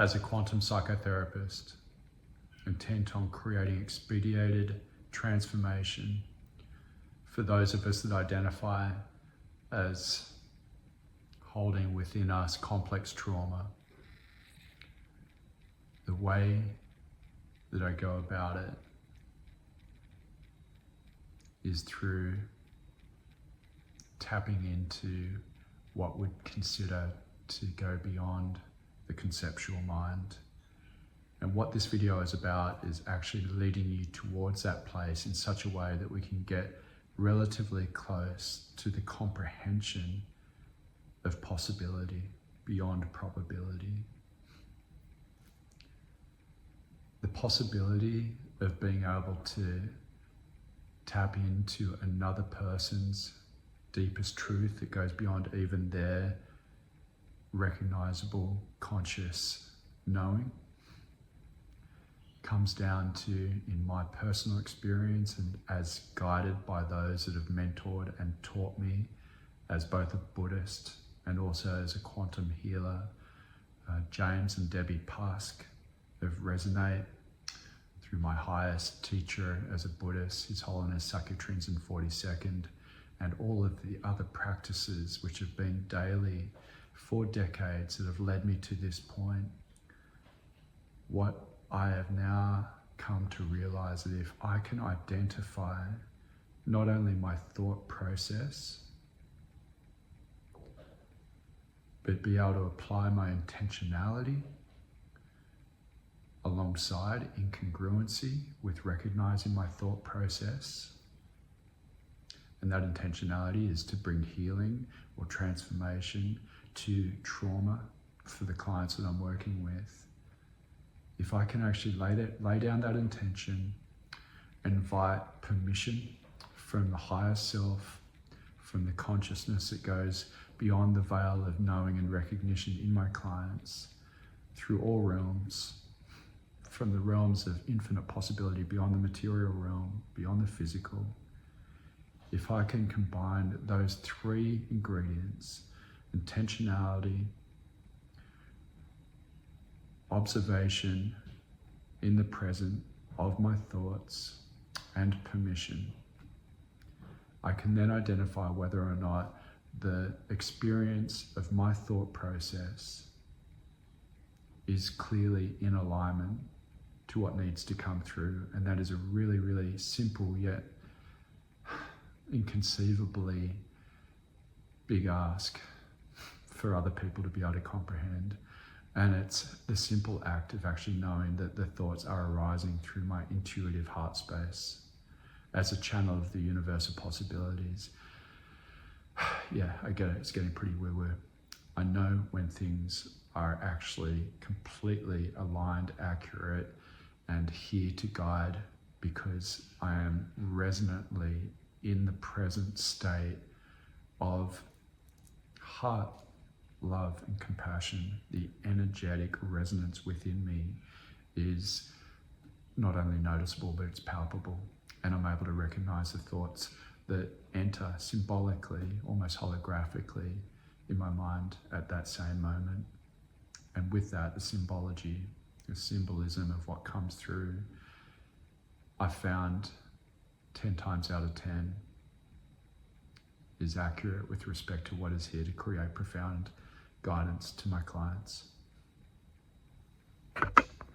As a quantum psychotherapist, intent on creating expedited transformation for those of us that identify as holding within us complex trauma, the way that I go about it is through tapping into what would consider to go beyond the conceptual mind. And what this video is about is actually leading you towards that place in such a way that we can get relatively close to the comprehension of possibility beyond probability. The possibility of being able to tap into another person's deepest truth that goes beyond even their recognizable conscious knowing comes down to, in my personal experience and as guided by those that have mentored and taught me as both a Buddhist and also as a quantum healer, James and Debbie Pask of Resonate, through my highest teacher as a Buddhist, His Holiness Sakya-Trinzen 42nd, and all of the other practices which have been daily for decades that have led me to this point. What I have now come to realize that if I can identify not only my thought process, but be able to apply my intentionality alongside incongruency with recognizing my thought process, and that intentionality is to bring healing or transformation to trauma for the clients that I'm working with. If I can actually lay down that intention, invite permission from the higher self, from the consciousness that goes beyond the veil of knowing and recognition in my clients, through all realms, from the realms of infinite possibility beyond the material realm, beyond the physical. If I can combine those three ingredients, intentionality, observation in the present of my thoughts, and permission, I can then identify whether or not the experience of my thought process is clearly in alignment to what needs to come through. And that is a really, really simple yet inconceivably big ask for other people to be able to comprehend. And it's the simple act of actually knowing that the thoughts are arising through my intuitive heart space as a channel of the universal possibilities. Yeah, I get it, it's getting pretty woo-woo. I know when things are actually completely aligned, accurate, and here to guide, because I am resonantly in the present state of heart, love, and compassion. The energetic resonance within me is not only noticeable, but it's palpable. And I'm able to recognize the thoughts that enter symbolically, almost holographically, in my mind at that same moment. And with that, the symbology, the symbolism of what comes through, I found 10 times out of 10 is accurate with respect to what is here to create profound guidance to my clients.